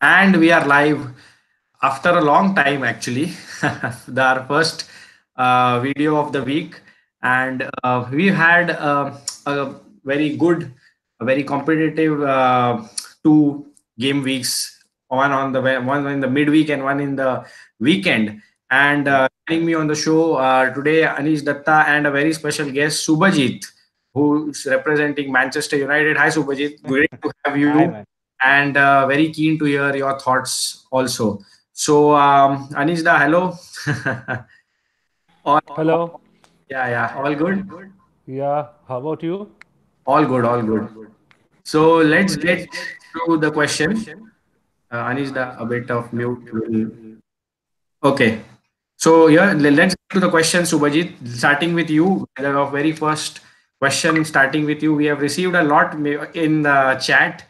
And we are live after a long time, actually. Our first video of the week. And we had a very good, a very competitive two game weeks, one in the midweek and one in the weekend. And Yeah. joining me on the show today, Anish Dutta and a very special guest, Subhajit, who is representing Manchester United. Hi, Subhajit. Great to have Hi, you man. and very keen to hear your thoughts also. So, Anishda, hello. all, Hello. yeah, yeah, all good, Yeah. How about you? all good, all good. So let's get to the question. Anishda, a bit of mute. Okay. So yeah, let's get to the question, Subhajit. Starting with you, the very first question. Starting with you, we have received a lot in the chat,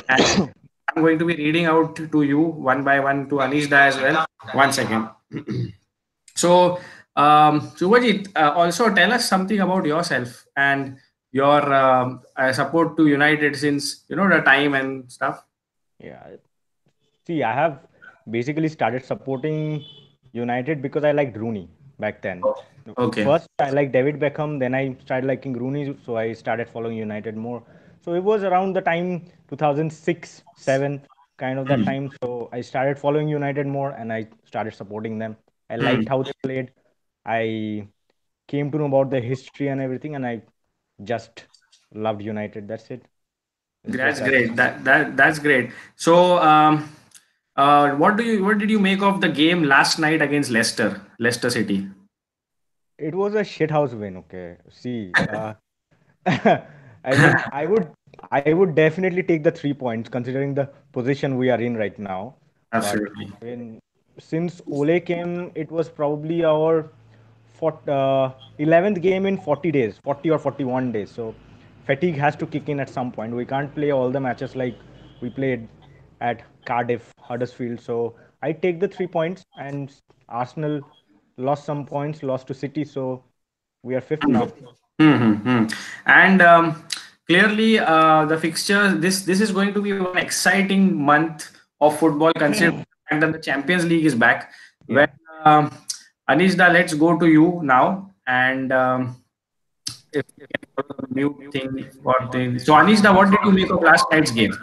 and I'm going to be reading out to you one by one to Anishda as well. One second. So, Subhajit, also tell us something about yourself and your support to United since the time and stuff. Yeah. See, I have basically started supporting United because I liked Rooney back then. Okay. First, I liked David Beckham, then I started liking Rooney, so I started following United more. So it was around the time 2006, 7, kind of that Hmm. time. So I started following United more and I started supporting them. I Hmm. liked how they played. I came to know about the history and everything, and I just loved United. That's it. It's just That's that great. simple. That's great. So, what did you make of the game last night against Leicester City? It was a shithouse win. Okay, see, I mean, I would definitely take the 3 points considering the position we are in right now. But Absolutely. I mean, since Ole came, it was probably our 11th game in 40 days, 40 or 41 days. So fatigue has to kick in at some point. We can't play all the matches like we played at Cardiff, Huddersfield. So I take the 3 points, and Arsenal lost some points, lost to City. So we are fifth now. Mm-hmm. And clearly, the fixture this is going to be one exciting month of football, considering the fact that the Champions League is back. Well, Yeah. um, Anishda, let's go to you now, and if you can follow the mute thing or thing. So, Anishda, what did you make of last night's game?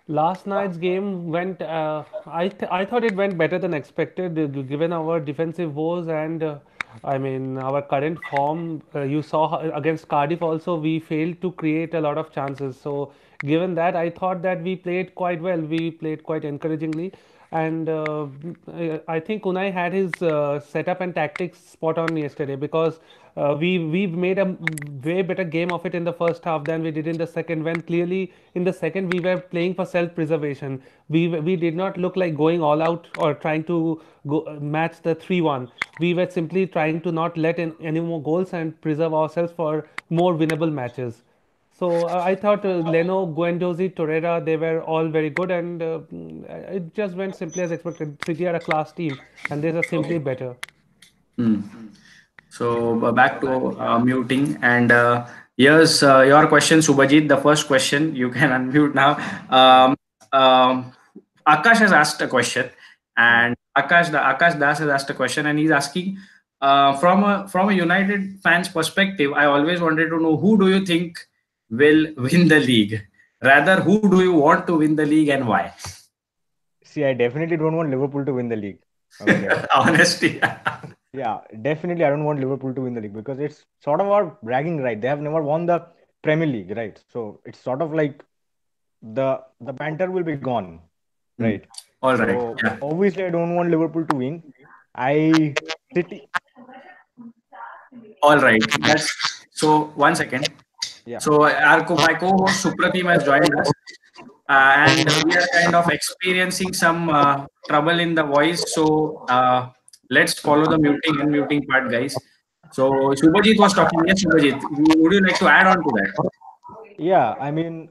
Last night's game went. I thought it went better than expected, given our defensive woes and I mean our current form. You saw against Cardiff also we failed to create a lot of chances. So given that, I thought that we played quite well. We played quite encouragingly, and I think Unai had his setup and tactics spot on yesterday because we made a way better game of it in the first half than we did in the second. When clearly in the second we were playing for self preservation. We did not look like going all out or trying to go match the 3-1. We were simply trying to not let in any more goals and preserve ourselves for more winnable matches. So I thought Leno, Guendouzi, Torreira, they were all very good, and it just went simply as expected. City are a class team, and they are simply better. Hmm. So back to muting, and here's your question, Subhajit. The first question you can unmute now. Yeah. Um, Akash has asked a question, Yeah. and Akash Das has asked a question, and he's asking from a United fans perspective. I always wanted to know who do you think will win the league? Rather, who do you want to win the league and why? See, I definitely don't want Liverpool to win the league. Okay. Honesty. Yeah, definitely I don't want Liverpool to win the league because it's sort of our bragging right. They have never won the Premier League, right? So it's sort of like the banter will be gone, Hmm. right? All right. So Yeah. obviously I don't want Liverpool to win. I City, All right. That's so. 1 second. yeah. So my co-host Suprotim has joined us, and we are kind of experiencing some trouble in the voice. So let's follow the muting and muting part, guys. So Subhajit was talking. Yes, Subhajit, would you like to add on to that? Yeah, I mean,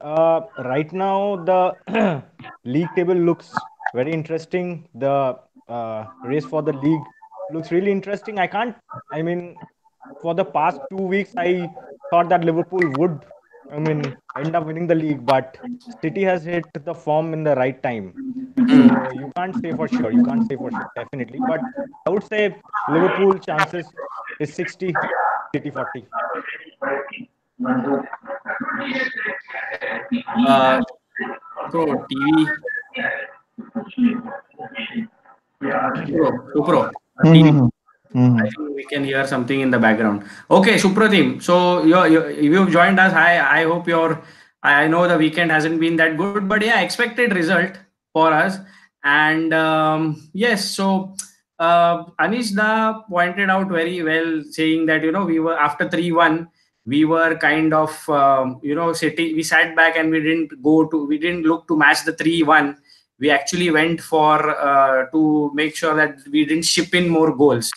right now the league table looks very interesting. The race for the league looks really interesting. I mean, for the past 2 weeks, I thought that Liverpool would I mean, end up winning the league, but City has hit the form in the right time. Hmm. So you can't say for sure. You can't say for sure, definitely. But I would say Liverpool chances is 60, City 40. Uh, Pro TV, Supro, TV. Mm-hmm. I Mm-hmm. think we can hear something in the background. Okay, Supratim. So you've joined us. I hope I know the weekend hasn't been that good, but yeah, expected result for us. And yes, so Anish Da pointed out very well, saying that we were after 3-1, we were kind of sitting. We sat back and we didn't look to match the 3-1. We actually went for to make sure that we didn't ship in more goals.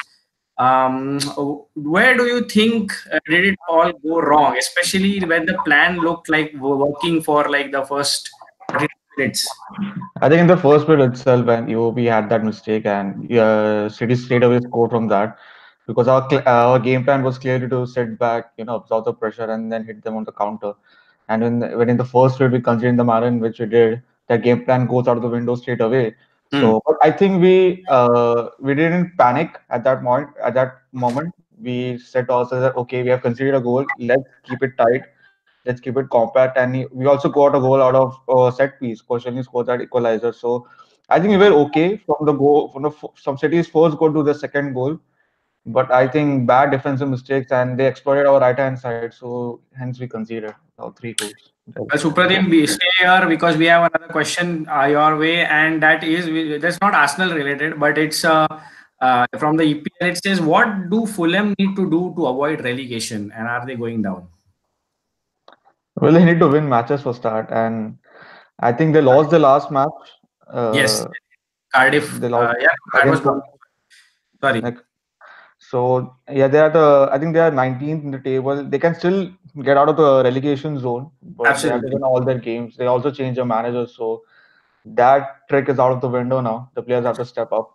Where do you think did it all go wrong, especially when the plan looked like working for like the first 30 minutes? I think in the first period itself, when UOB had that mistake and City straight away scored from that because our game plan was clearly to sit back, absorb the pressure and then hit them on the counter. And when in the first period we considered in the manner in which we did, that game plan goes out of the window straight away. Hmm. So, but I think we didn't panic at that moment. At that moment, we said to ourselves that okay, we have conceded a goal. Let's keep it tight. Let's keep it compact. And we also got a goal out of set piece. Koscielny scored that equalizer. So I think we were okay from the goal from City's first goal to the second goal. But I think bad defensive mistakes and they exploited our right hand side. So hence we conceded our three goals. Yeah. Supratim, stay here because we have another question your way, and that's not Arsenal related, but it's from the EPL. It says, "What do Fulham need to do to avoid relegation, and are they going down?" Well, they need to win matches for start, and I think they lost the last match. Yes, Uh, Cardiff. they lost Yeah, that was against good. Sorry. like so. Yeah, they are the. I think they are 19th in the table. They can still get out of the relegation zone, but they have to Absolutely. win all their games. They also change their manager, so that trick is out of the window now. The players have to step up.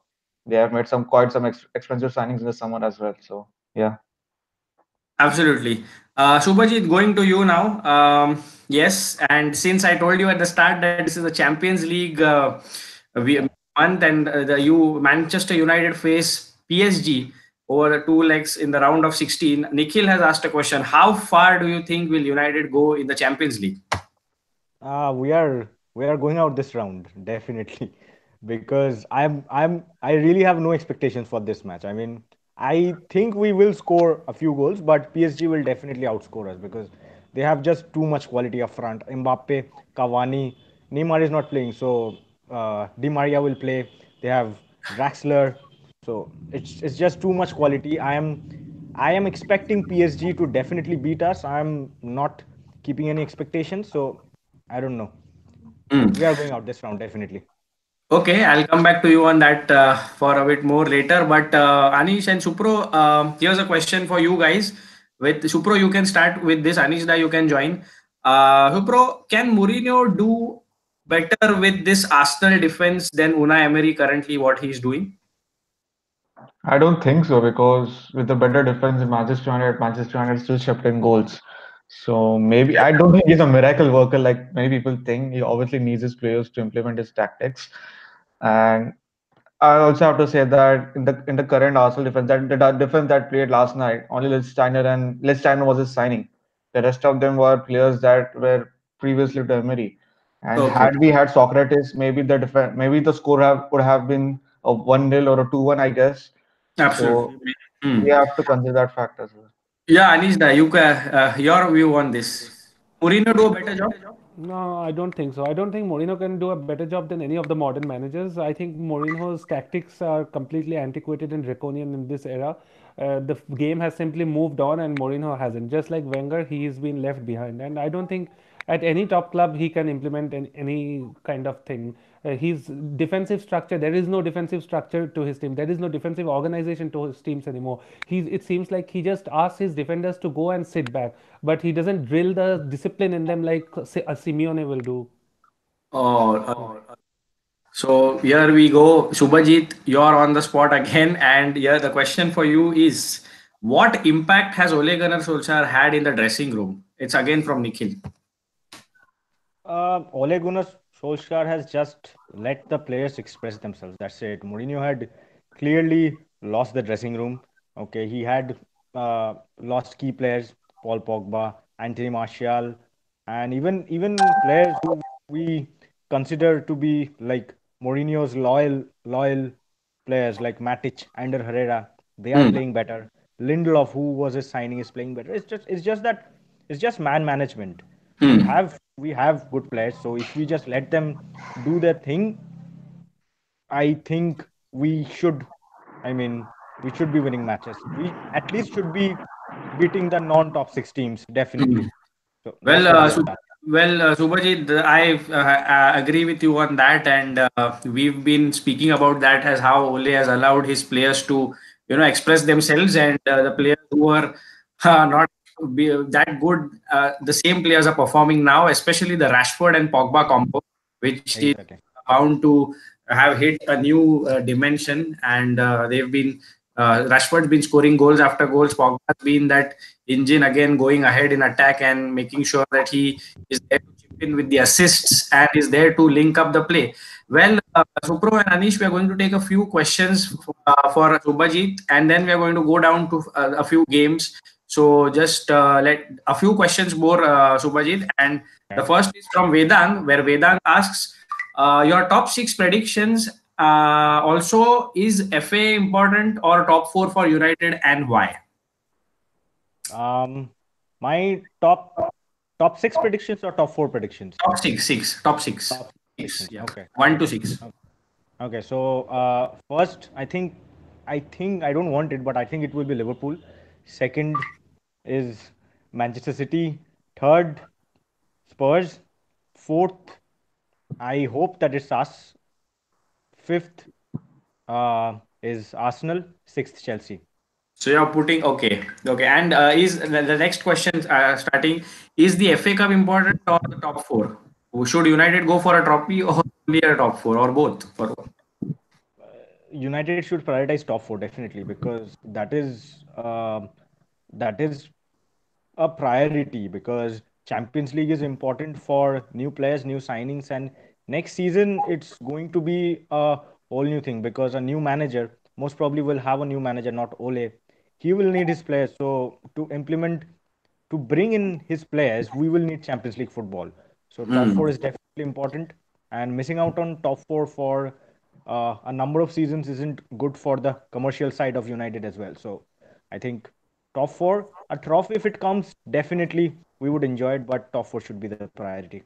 They have made quite some expensive signings in the summer as well. So yeah. Absolutely. Subhajit, going to you now. Yes, and since I told you at the start that this is a Champions League month, and the Manchester United face PSG over the two legs in the round of 16, Nikhil has asked a question. How far do you think will United go in the Champions League? We are going out this round definitely because I really have no expectations for this match. I mean, I think we will score a few goals, but PSG will definitely outscore us because they have just too much quality up front. Mbappe, Cavani, Neymar is not playing, so Di Maria will play. They have Draxler, so it's just too much quality. I am expecting PSG to definitely beat us. I'm not keeping any expectations, so I don't know. Hmm. We are going out this round definitely. Okay, I'll come back to you on that for a bit more later. But Anish and Supro, here's a question for you guys. With Supro, you can start with this. Anish, da, you can join. Supro, can Mourinho do better with this Arsenal defense than Unai Emery currently what he's doing? I don't think so because with the better defense in Manchester United still shipped in goals. So maybe I don't think he's a miracle worker like many people think. He obviously needs his players to implement his tactics. And I also have to say that in the current Arsenal defense, that defense that played last night, only Lichtsteiner was his signing. The rest of them were players that were previously to Emery. And Okay, had we had Socrates, maybe the score would have been a 1-0 or a 2-1, I guess. So absolutely. we Hmm. have to consider that fact as well. Yeah, Anish, da, your view on this. Mourinho do a better job? No, I don't think so. I don't think Mourinho can do a better job than any of the modern managers. I think Mourinho's tactics are completely antiquated and draconian in this era. The game has simply moved on, and Mourinho hasn't. Just like Wenger, he's been left behind. And I don't think at any top club he can implement any kind of thing. His defensive structure, there is no defensive structure to his team. There is no defensive organization to his teams anymore. It seems like he just asks his defenders to go and sit back, but he doesn't drill the discipline in them like a Simeone will do. Or So here we go. Subhajit, you're on the spot again. And here the question for you is what impact has Ole Gunnar Solskjaer had in the dressing room? It's again from Nikhil. Ole Gunnar Solskjaer has just let the players express themselves. That's it. Mourinho had clearly lost the dressing room. Okay, he had lost key players, Paul Pogba, Anthony Martial, and even players who we consider to be like Mourinho's loyal players like Matic, Ander Herrera. They are Hmm. playing better. Lindelof, who was his signing, is playing better. It's just that it's just man management. we Hmm. have we have good players, so if we just let them do their thing, I think we should, I mean, we should be winning matches. We at least should be beating the non-top 6 teams, Hmm. definitely. So Well, that's what we have done. Subhajit, I agree with you on that, and we've been speaking about that as how Ole has allowed his players to, express themselves, and the players who are not that good, the same players are performing now, especially the Rashford and Pogba combo, which is Exactly. bound to have hit a new dimension, and they've been. Rashford's been scoring goals after goals. Pogba's been that engine again, going ahead in attack and making sure that he is there to chip in with the assists and is there to link up the play. Well, Supro and Anish, we are going to take a few questions for Subhajit, and then we are going to go down to a few games. So just let a few questions more, Subhajit. And the Okay. first is from Vedang, where Vedang asks, your top six predictions. Also, is FA important or top four for United, and why? um my top 6 predictions or top 4 predictions? Top six, six, top six, Top six. predictions, Yeah, okay. 1 to 6. Okay, so first, I think I don't want it, but I think it will be Liverpool. Second is Manchester City. Third, Spurs. Fourth, I hope that it's us. Fifth is Arsenal. Sixth, Chelsea. So you're putting okay, and is the next question starting? Is the FA Cup important or the top four? Should United go for a trophy or only a top four or both? United should prioritize top four definitely, because that is a priority, because Champions League is important for new players, new signings, and next season it's going to be a whole new thing, because a new manager most probably will have a new manager, not Ole. He will need his players. So to bring in his players, we will need Champions League football. So top Hmm. four is definitely important, and missing out on top four for a number of seasons isn't good for the commercial side of United as well. So I think top four, a trophy if it comes, definitely we would enjoy it, but top four should be the priority.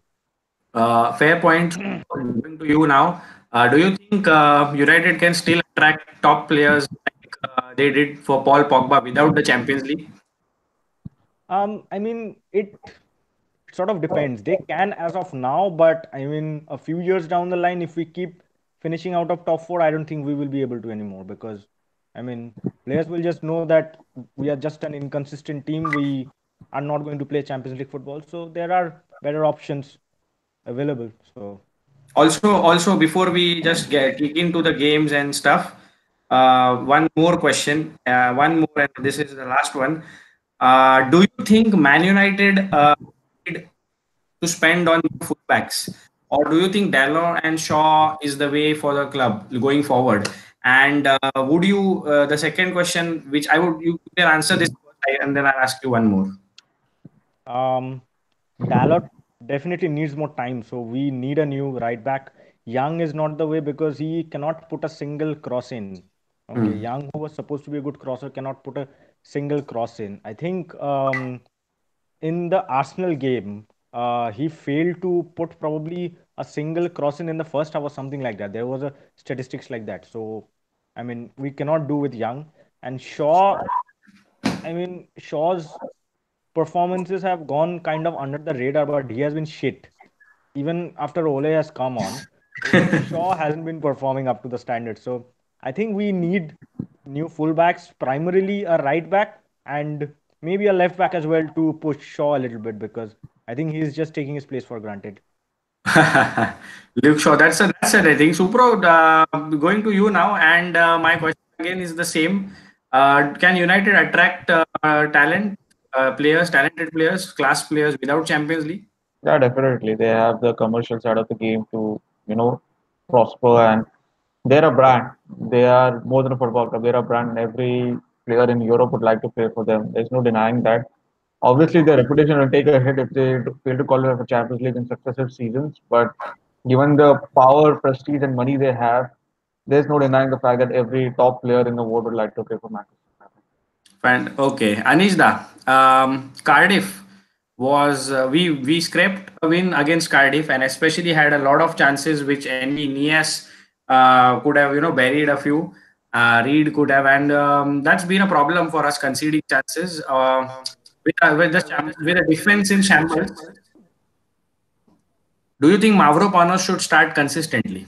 Fair point. Going to you now. Do you think United can still attract top players like they did for Paul Pogba without the Champions League? I mean, it sort of depends. They can as of now, but I mean, a few years down the line, if we keep finishing out of top four, I don't think we will be able to anymore, because, I mean, players will just know that we are just an inconsistent team. We are not going to play Champions League football, so there are better options available. So, Also, before we just get kick into the games and stuff, one more question. One more, and this is the last one. Do you think Man United need to spend on new fullbacks, or do you think Dallon and Shaw is the way for the club going forward? And would you the second question, which I would you can answer this first, and then I'll ask you one more. um, Dalot definitely needs more time. So we need a new right back. Young is not the way, because he cannot put a single cross in. Okay, Hmm. Young, who was supposed to be a good crosser, cannot put a single cross in. I think in the Arsenal game, he failed to put probably a single cross in the first half or something like that. There was a statistics like that. So, I mean, we cannot do with Young. And Shaw, I mean, Shaw's performances have gone kind of under the radar, but he has been shit. Even after Ole has come on, Shaw hasn't been performing up to the standard. So I think we need new fullbacks, primarily a right back and maybe a left back as well, to push Shaw a little bit, because I think he's just taking his place for granted. Luke Shaw, that's a rating. Supro, going to you now, and my question again is the same. Can United attract talented players, class players without Champions League? Yeah, definitely. They have the commercial side of the game to, you know, prosper, and they're a brand. They are more than a football club. They're a brand, and every player in Europe would like to play for them. There's no denying that. Obviously, their reputation will take a hit if they fail to qualify for Champions League in successive seasons. But given the power, prestige, and money they have, there's no denying the fact that every top player in the world would like to play for Manchester United. Okay, Anishda, Cardiff was we scraped a win against Cardiff and especially had a lot of chances which any Nias could have buried a few. Reed could have, and that's been a problem for us conceding chances. With the defense in shambles, do you think Mavro Panos should start consistently?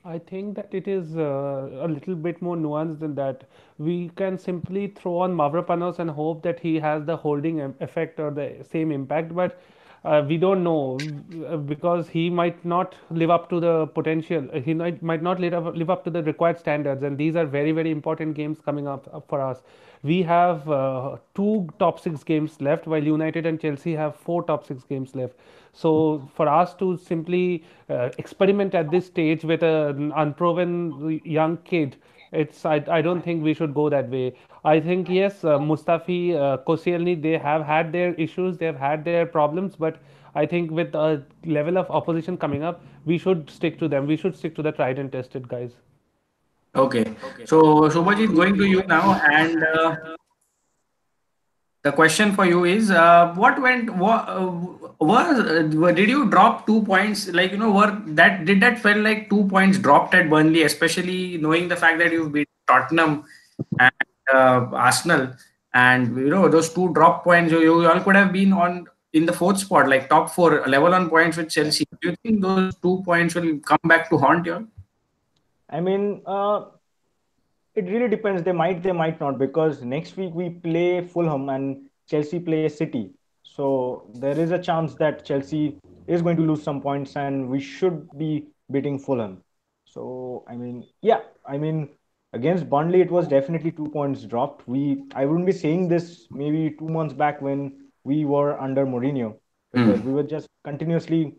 I think that it is a little bit more nuanced than that. We can simply throw on Mavropanos and hope that he has the holding effect or the same impact, but we don't know because he might not live up to the potential. He might not live up to the required standards, and these are very, very important games coming up for us. We have two top six games left, while United and Chelsea have four top six games left. So for us to simply experiment at this stage with an unproven young kid, I don't think we should go that way. I think yes, Mustafi, Koscielny, they have had their issues, they have had their problems, but I think with a level of opposition coming up, we should stick to them. We should stick to the tried and tested guys. Okay, so Shobhajit, going to you now, and the question for you is, what went? Did you drop 2 points? Like were that did that felt like 2 points dropped at Burnley, especially knowing the fact that you've beat Tottenham and Arsenal, and those two drop points, you all could have been on in the fourth spot, like top four, level on points with Chelsea. Do you think those 2 points will come back to haunt you? I mean, it really depends. They might not, because next week we play Fulham and Chelsea play City. So there is a chance that Chelsea is going to lose some points, and we should be beating Fulham. So I mean, yeah, I mean, against Burnley it was definitely 2 points dropped. I wouldn't be saying this maybe 2 months back when we were under Mourinho, because Hmm. we were just continuously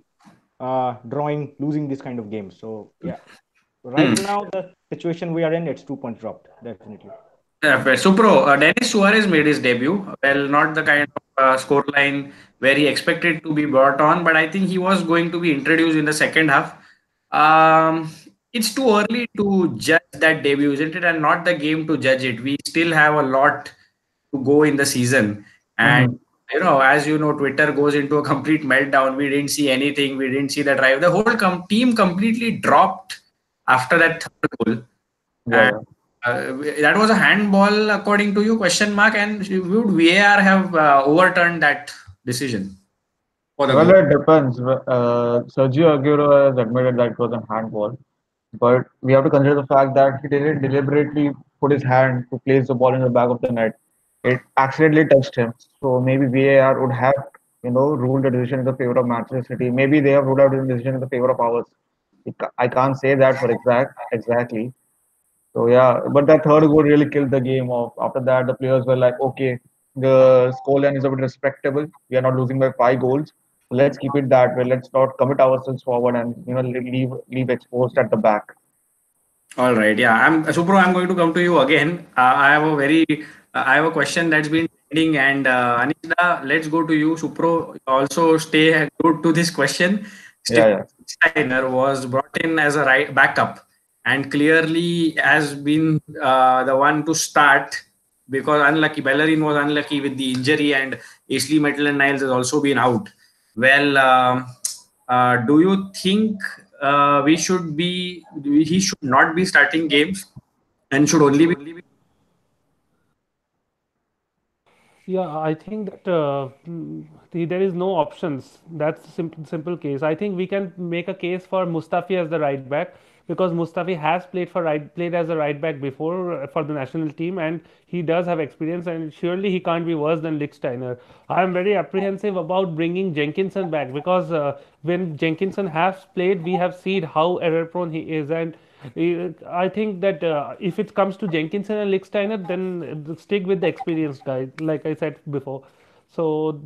losing this kind of games. So yeah, right Hmm. now the situation we are in, it's 2 points dropped, definitely. Yeah, fair. Supro, Dennis Suarez made his debut. Well, not the kind of scoreline where he expected to be brought on, but I think he was going to be introduced in the second half. It's too early to judge that debut, isn't it? And not the game to judge it. We still have a lot to go in the season. And, Hmm. as you know, Twitter goes into a complete meltdown. We didn't see anything. We didn't see the drive. The whole team completely dropped after that third goal. Yeah, And yeah. that was a handball, according to you? Question mark. And would VAR have overturned that decision for the Well, goal? it depends. Sergio Aguero has admitted that it was a handball, but we have to consider the fact that he didn't deliberately put his hand to place the ball in the back of the net. It accidentally touched him. So maybe VAR would have, ruled the decision in the favor of Manchester City. Maybe they have ruled out the decision in the favor of ours. I can't say that for exactly. So yeah, but that third goal really killed the game off. After that, the players were like, okay, the scoreline is a bit respectable. We are not losing by 5 goals. So let's keep it that way. Let's not commit ourselves forward and leave exposed at the back. All right. Yeah. Supro. I'm going to come to you again. I have a question that's been pending, and Anita, let's go to you. Supro, also stay good to this question. Yeah, Stephen yeah, Steiner was brought in as a right backup, and clearly has been the one to start because unlucky. Bellerin was unlucky with the injury, and Ashley Maitland Niles has also been out. Well, do you think he should not be starting games and should only be? Yeah, I think that there is no options. That's the simple case. I think we can make a case for Mustafi as the right back, because Mustafi has played as a right back before for the national team, and he does have experience, and surely he can't be worse than Lichtsteiner. I am very apprehensive about bringing Jenkinson back, because when Jenkinson has played, we have seen how error prone he is, and I think that if it comes to Jenkinson and Lichtsteiner, then stick with the experienced guy, like I said before. So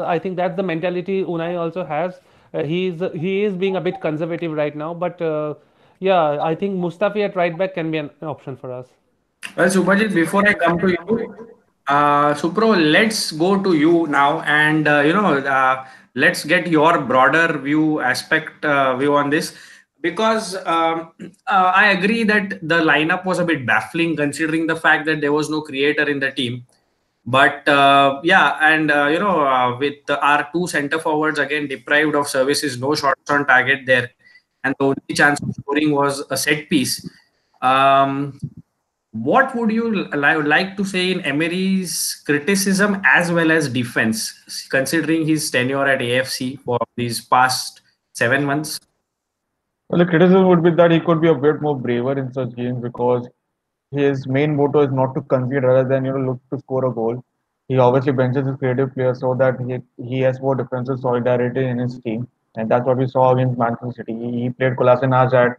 I think that's the mentality Unai also has. He is being a bit conservative right now, but yeah, I think Mustafi at right back can be an option for us. Well, Subhajit, before I come to you, Supro, let's go to you now, and let's get your broader view on this, because I agree that the lineup was a bit baffling considering the fact that there was no creator in the team. But yeah, and with our two centre forwards again deprived of services, no shots on target there, and the only chance of scoring was a set piece. Um, what would you like to say in Emery's criticism as well as defense, considering his tenure at AFC for these past 7 months? Well, the criticism would be that he could be a bit more braver in such games because his main motto is not to concede rather than look to score a goal. He obviously benches his creative players so that he has more defensive solidarity in his team, and that's what we saw against Manchester City. He played Kolasinac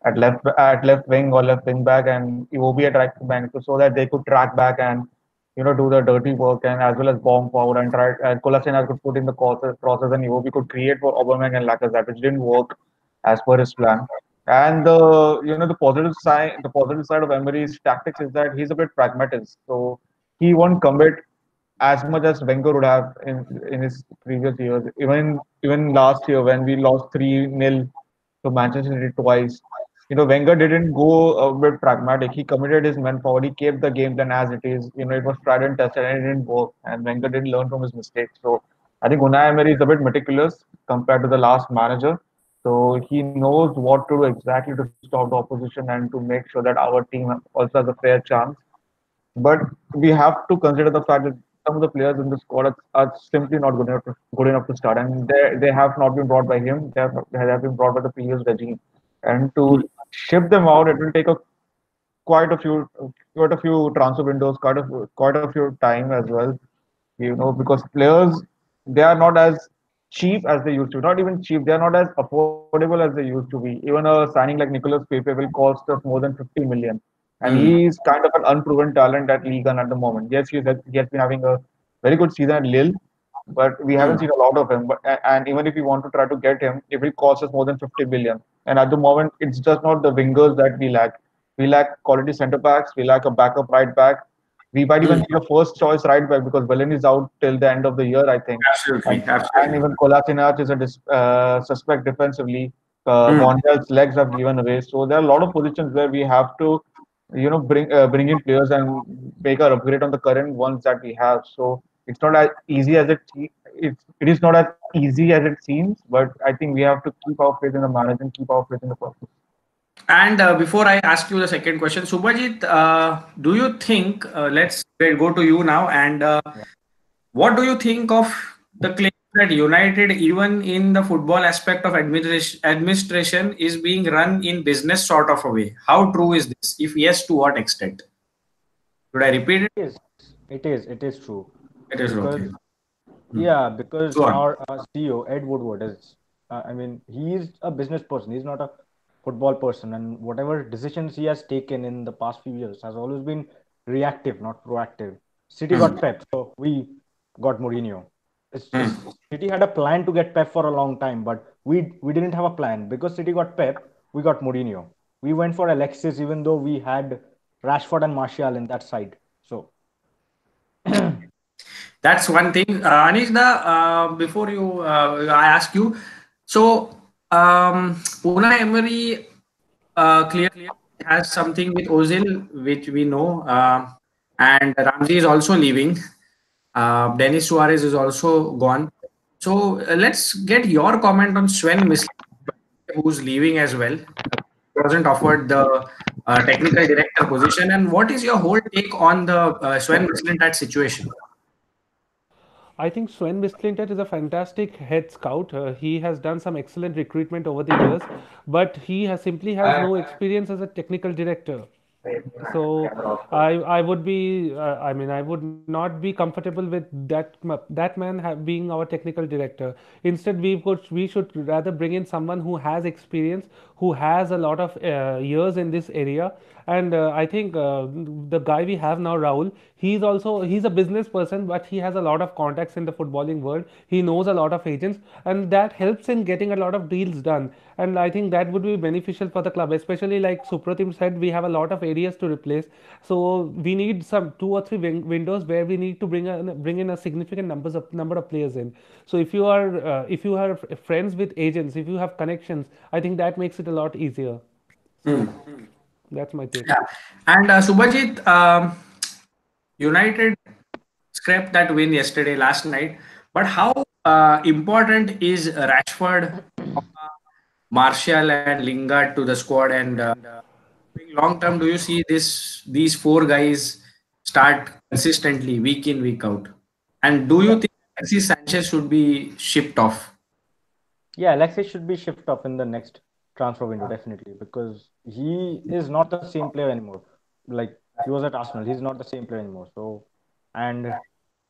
at left wing or left wing back, and Iwobi at right back, so that they could track back and do the dirty work and as well as bomb forward and try. And Kolasinac could put in the crosses, and Iwobi could create for Aubameyang and Lacazette, which didn't work as per his plan. And the positive side of Emery's tactics is that he's a bit pragmatic. So he won't commit as much as Wenger would have in his previous years. Even last year when we lost 3-0 to Manchester City twice, Wenger didn't go a bit pragmatic. He committed his men forward. He kept the game plan as it is. It was tried and tested and it didn't work. And Wenger didn't learn from his mistakes. So I think Unai Emery is a bit meticulous compared to the last manager. So he knows what to do exactly to stop the opposition and to make sure that our team also has a fair chance. But we have to consider the fact that some of the players in the squad are simply not good enough to start, and they have not been brought by him. They have been brought by the previous regime, and to ship them out, it will take a quite a few transfer windows, quite a few time as well. Because players, they are not as cheap as they used to. Not even cheap, they are not as affordable as they used to be. Even a signing like Nicolas Pepe will cost us more than 50 million. And Hmm. he is kind of an unproven talent at Ligue 1 at the moment. Yes, he has been having a very good season at Lille, but we haven't Hmm. seen a lot of him. And even if we want to try to get him, it will cost us more than 50 billion. And at the moment, it's just not the wingers that we lack. We lack quality centre backs. We lack a backup right back. We might even Hmm. need a first choice right back because Belen is out till the end of the year, I think. Absolutely, And absolutely. even Kolasinac is a suspect defensively. Hmm. Monreal's legs have given away. So there are a lot of positions where we have to, bring in players and make our upgrade on the current ones that we have. So it's not as easy as it is not as easy as it seems. But I think we have to keep our faith in the manager and keep our faith in the process. And before I ask you the second question, Subhajit, do you think, go to you now, and what do you think of the claim that United, even in the football aspect of administration, is being run in business sort of a way? How true is this? If yes, to what extent? Should I repeat it? It is. It is true. It is Because okay. Hmm. yeah, because Go on. our CEO Ed Woodward is. I mean, he is a business person. He's not a football person, and whatever decisions he has taken in the past few years has always been reactive, not proactive. City Hmm. got Pep, so we got Mourinho. Hmm. City had a plan to get Pep for a long time, but we didn't have a plan because City got Pep. We got Mourinho. We went for Alexis, even though we had Rashford and Martial in that side. So That's one thing. Anishda, before I ask you, so Unai Emery clearly has something with Ozil, which we know, and Ramsey is also leaving. Denis Suarez is also gone. So let's get your comment on Sven Misling, who's leaving as well. He wasn't offered the technical director position. And what is your whole take on the Sven Misling situation? I think Sven Mislintat is a fantastic head scout. He has done some excellent recruitment over the years, but he simply has no experience as a technical director. So I would be I mean I would not be comfortable with that man being our technical director. Instead, we should rather bring in someone who has experience, who has a lot of years in this area. And I think the guy we have now, Rahul, he's a business person, but he has a lot of contacts in the footballing world. He knows a lot of agents, and that helps in getting a lot of deals done. And I think that would be beneficial for the club, especially like Suprotim said, we have a lot of areas to replace. So we need some two or three windows where we need to bring in a significant number of players in. So if you are friends with agents, if you have connections, I think that makes it a lot easier. So that's my take. Yeah. And Subhajit, United scrapped that win yesterday, last night. But how important is Rashford, Martial, and Lingard to the squad? And long term, do you see these four guys start consistently week in week out? And do you Yeah, think Alexis Sanchez should be shipped off? yeah, Alexis should be shipped off in the next transfer window, definitely, because he is not the same player anymore. Like he was at Arsenal, he's not the same player anymore. So, and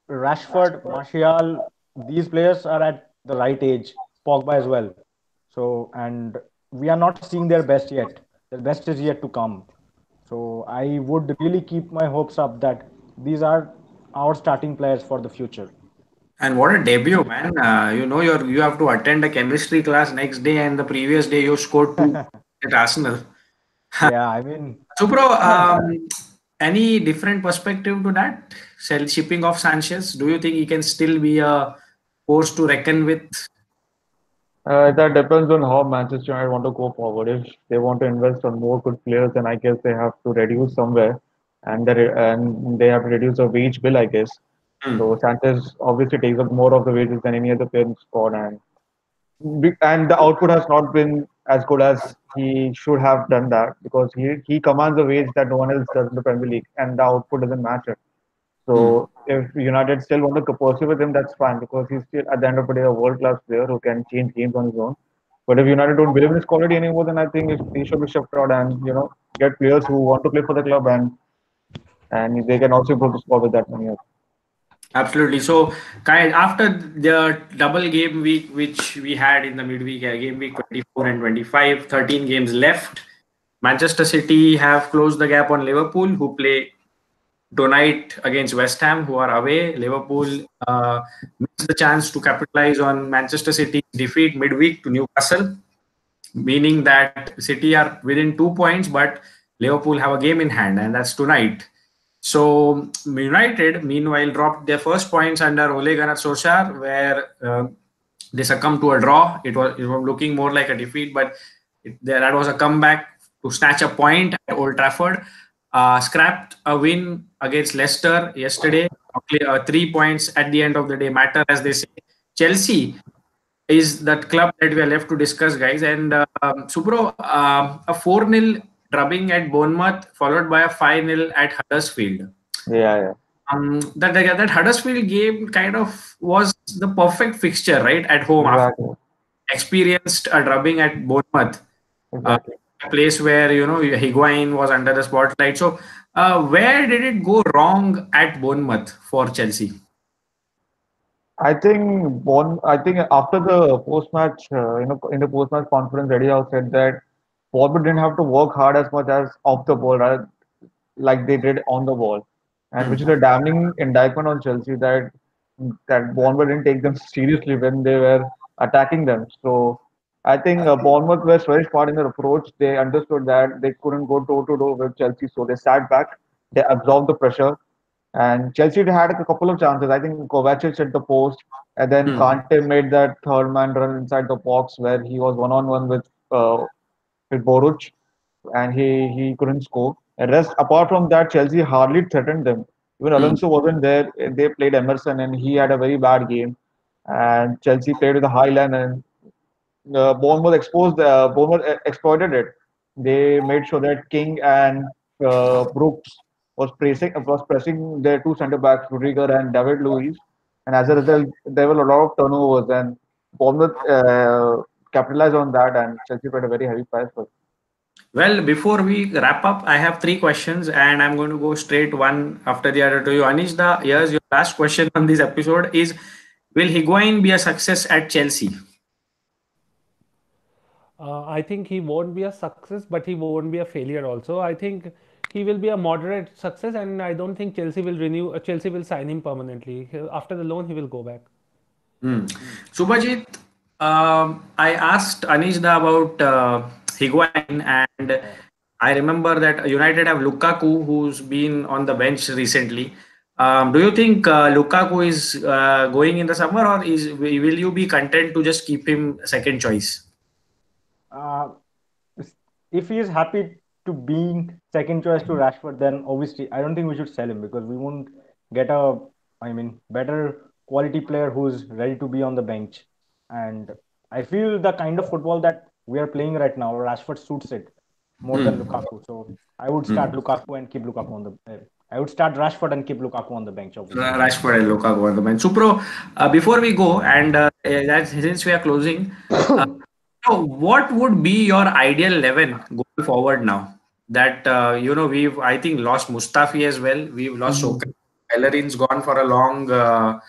Rashford, Martial, these players are at the right age. Pogba as well. So, and we are not seeing their best yet. Their best is yet to come. So, I would really keep my hopes up that these are our starting players for the future. And what a debut, man! You have to attend a chemistry class next day, and the previous day you scored two at Arsenal. Yeah, I mean, So, bro, any different perspective to that? Shipping of Sanchez, do you think he can still be a force to reckon with? That depends on how Manchester United want to go forward. If they want to invest on more good players, then I guess they have to reduce somewhere, and they have to reduce the wage bill, I guess. Hmm. So Sanchez obviously takes up more of the wages than any other player in the squad, and the output has not been as good as he should have done that because he commands a wage that no one else does in the Premier League, and the output doesn't match it. Hmm. So if United still want to pursue with him, that's fine because he's still at the end of the day a world class player who can change games on his own. But if United don't believe in his quality anymore, then I think he should be shipped out and get players who want to play for the club and they can also improve the squad with that money. Absolutely. So, kind after the double game week which we had in the midweek, game week 24 and 25, 13 games left. Manchester City have closed the gap on Liverpool, who play tonight against West Ham, who are away. Liverpool missed the chance to capitalize on Manchester City's defeat midweek to Newcastle, meaning that City are within 2 points, but Liverpool have a game in hand, and that's tonight. So United, meanwhile, dropped their first points under Ole Gunnar Solskjaer, where they succumbed to a draw. It was looking more like a defeat, but that was a comeback to snatch a point at Old Trafford. Scrapped a win against Leicester yesterday. 3 points at the end of the day matter, as they say. Chelsea is that club that we are left to discuss, guys. And Supro, a 4-0 drubbing at Bournemouth, followed by a 5-0 at Huddersfield. Yeah, yeah, That Huddersfield game kind of was the perfect fixture, right? At home, after exactly, experienced a drubbing at Bournemouth, uh, exactly. a place where Higuain was under the spotlight. So, where did it go wrong at Bournemouth for Chelsea? I think after the post-match, in the post-match conference, Eddie Howe said that Bournemouth didn't have to work hard as much as off the ball, right? Like they did on the ball, and which is a damning indictment on Chelsea that Bournemouth didn't take them seriously when they were attacking them. So I think Bournemouth was very smart in their approach. They understood that they couldn't go toe to toe with Chelsea, so they sat back, they absorbed the pressure, and Chelsea had a couple of chances. I think Kovacic hit the post, and then Hmm. Kante made that third man run inside the box where he was one on one with Boruc, and he couldn't score. And rest apart from that, Chelsea hardly threatened them. Even Hmm. Alonso wasn't there. They played Emerson, and he had a very bad game. And Chelsea played with a high line, and Bournemouth exploited it. They made sure that King and Brooks was pressing their two centre backs, Rudiger and David Luiz, and as a result, there were a lot of turnovers, and Bournemouth capitalized on that, and Chelsea paid a very heavy price for it. Well, before we wrap up, I have three questions, and I'm going to go straight one after the other to you. Anish, here's your last question on this episode: is will Higuain be a success at Chelsea? I think he won't be a success, but he won't be a failure also. I think he will be a moderate success, and I don't think Chelsea will renew. Chelsea will sign him permanently. After the loan, he will go back. Hmm. Subhajit, I asked Anishda about Higuain, and I remember that United have Lukaku, who's been on the bench recently. Do you think Lukaku is going in the summer, or will you be content to just keep him second choice? Uh, if he is happy to being second choice to Rashford, then obviously I don't think we should sell him because we won't get a, I mean, better quality player who's ready to be on the bench. And I feel the kind of football that we are playing right now, Rashford suits it more than Hmm. Lukaku. So I would start Hmm. Lukaku and keep Lukaku on the. I would start Rashford and keep Lukaku on the bench, obviously. Rashford and Lukaku are the men. Supro, before we go, and since we are closing, uh, so what would be your ideal 11 going forward now? That we've I think lost Mustafi as well. We've lost Soka. Mhm. Bellerin's gone for a long.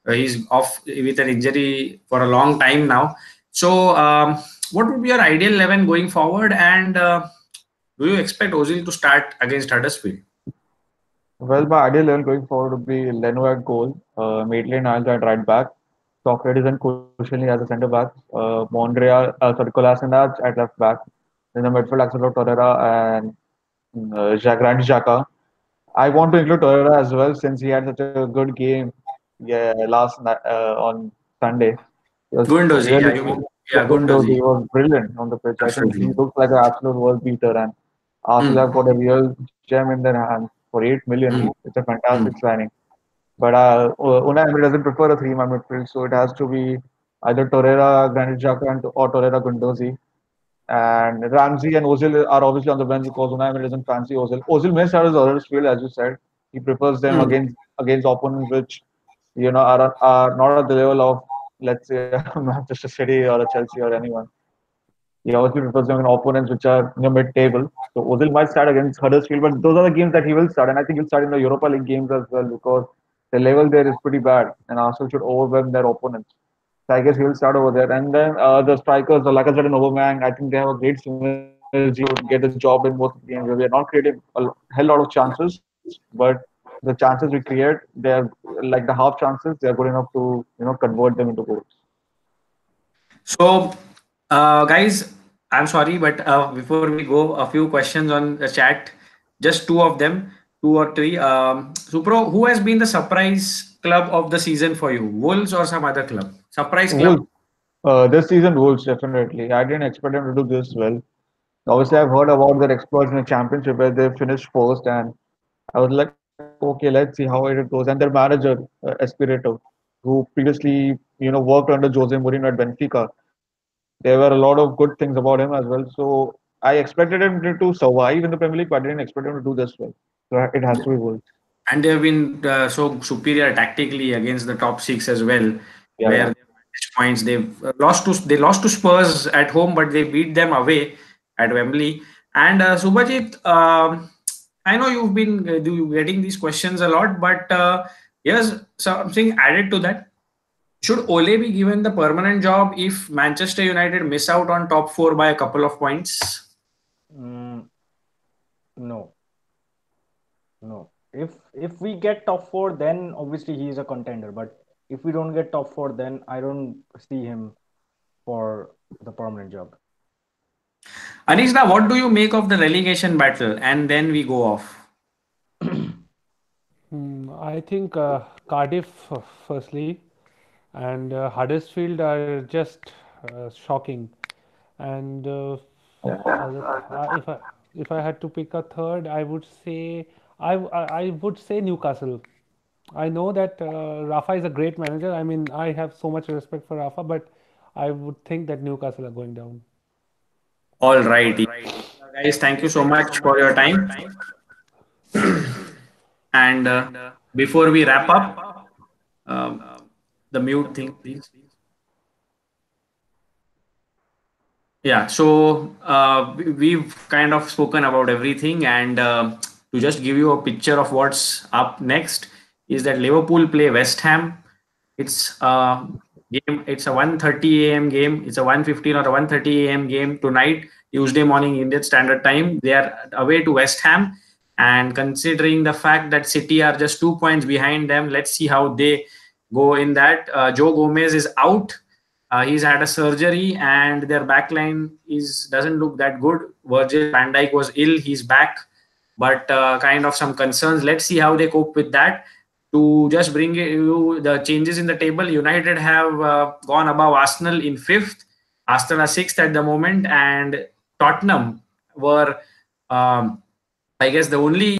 He's off with an injury for a long time now. So, what would be your ideal 11 going forward? And do you expect Ozil to start against Huddersfield? Well, my ideal level going forward would be Leno at goal, Maitland Niles at right back, Socrates and Koscielny as a centre back, Kolasinac at left back. In the midfield, Axel Torreira and Grandi Xhaka. I want to include Torreira as well since he had such a good game, yeah, last night on Sunday. He was Gundozi, really yeah, you mean, yeah, yeah, Gundogan, Gundozi, he was brilliant on the pitch. I think he absolutely. looks like an absolute world beater, and Arsenal Mm, have got a real gem in their hands for 8 million. mm, It's a fantastic mm. signing. But Unai Emery doesn't prefer a three-man midfield, so it has to be either Torreira, Granit Xhaka, or Torreira Gundozi. And Ramsey and Ozil are obviously on the bench because Unai Emery doesn't fancy Ozil. Ozil may start his others field, as you said. He prefers them Mm. against opponents which are not at the level of, let's say, Manchester City or a Chelsea or anyone. He obviously prefers them in opponents which are mid-table. So Ozil might start against Huddersfield, but those are the games that he will start, and I think he'll start in the Europa League games as well because the level there is pretty bad, and Arsenal should overwhelm their opponents. So I guess he will start over there, and then the strikers, like I said, in Aubameyang, I think they have a great synergy to get the job in both games. We are not creating a hell lot of chances, but the chances we create, they are like the half chances. They are good enough to convert them into goals. So, guys, I'm sorry, but before we go, a few questions on the chat. Just two of them, two or three. Supro, who has been the surprise club of the season for you? Wolves or some other club? Surprise club. Wolves. This season, Wolves definitely. I didn't expect them to do this well. Obviously, I've heard about their exploits in the championship where they finished first, and I was like, okay, let's see how it goes. And their manager, Espirito, who previously, worked under Jose Mourinho at Benfica, there were a lot of good things about him as well. So I expected him to survive in the Premier League, but I didn't expect him to do this well. So it has to be Wolves. And they've been so superior tactically against the top six as well, Yeah, where yeah. they managed points. They lost to Spurs at home, but they beat them away at Wembley. And Subhajit, I know you've been getting these questions a lot, but here's something added to that. Should Ole be given the permanent job if Manchester United miss out on top four by a couple of points? Mm, no, no. If we get top four, then obviously he is a contender. But if we don't get top four, then I don't see him for the permanent job. Anishna, what do you make of the relegation battle? And then we go off. I think Cardiff, firstly, and Huddersfield are just shocking. And other, if I had to pick a third, I would say I would say Newcastle. I know that Rafa is a great manager. I mean, I have so much respect for Rafa, but I would think that Newcastle are going down. All righty. Guys, thank you so much for your time. And before we wrap up, um, the mute thing, please. Yeah, so we've kind of spoken about everything, and to just give you a picture of what's up next is that Liverpool play West Ham. It's a game. It's a 1:30 a.m. game. It's a 1:15 or a 1:30 a.m. game tonight, Tuesday morning Indian Standard Time. They are away to West Ham, and considering the fact that City are just 2 points behind them, let's see how they go in that. Joe Gomez is out. He's had a surgery, and their backline is doesn't look that good. Virgil van Dijk was ill; he's back, but kind of some concerns. Let's see how they cope with that. To just bring you the changes in the table, United have gone above Arsenal in fifth. Arsenal are sixth at the moment, and Tottenham were, I guess, the only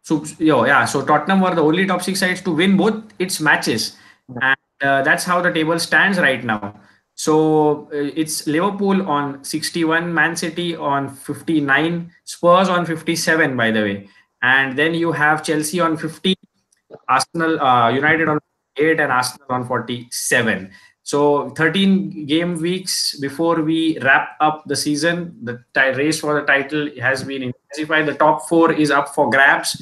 so Tottenham were the only top six sides to win both its matches, and that's how the table stands right now. So it's Liverpool on 61, Man City on 59, Spurs on 57, by the way, and then you have Chelsea on 50, Arsenal, United on 8, and Arsenal on 47. So 13 game weeks before we wrap up the season. The race for the title has been intensified. The top four is up for grabs,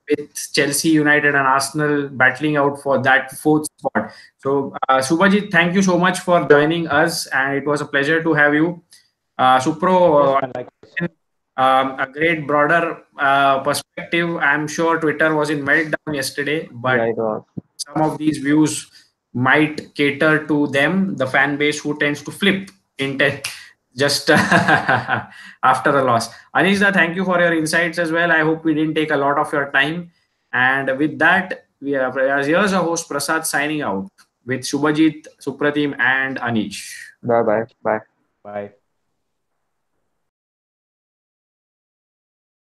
with Chelsea, United, and Arsenal battling out for that fourth spot. So, Subhajit, thank you so much for joining us, and it was a pleasure to have you. Yes, Supro, man. Likewise. a great broader perspective. I'm sure Twitter was in meltdown yesterday, but Yeah, it was. some of these views might cater to them, the fan base who tends to flip just after a loss. Anishda, thank you for your insights as well. I hope we didn't take a lot of your time. And with that, we have here's a host Prasad signing out with Subhajit, Suprotim, and Anish. Bye bye. Bye. Bye.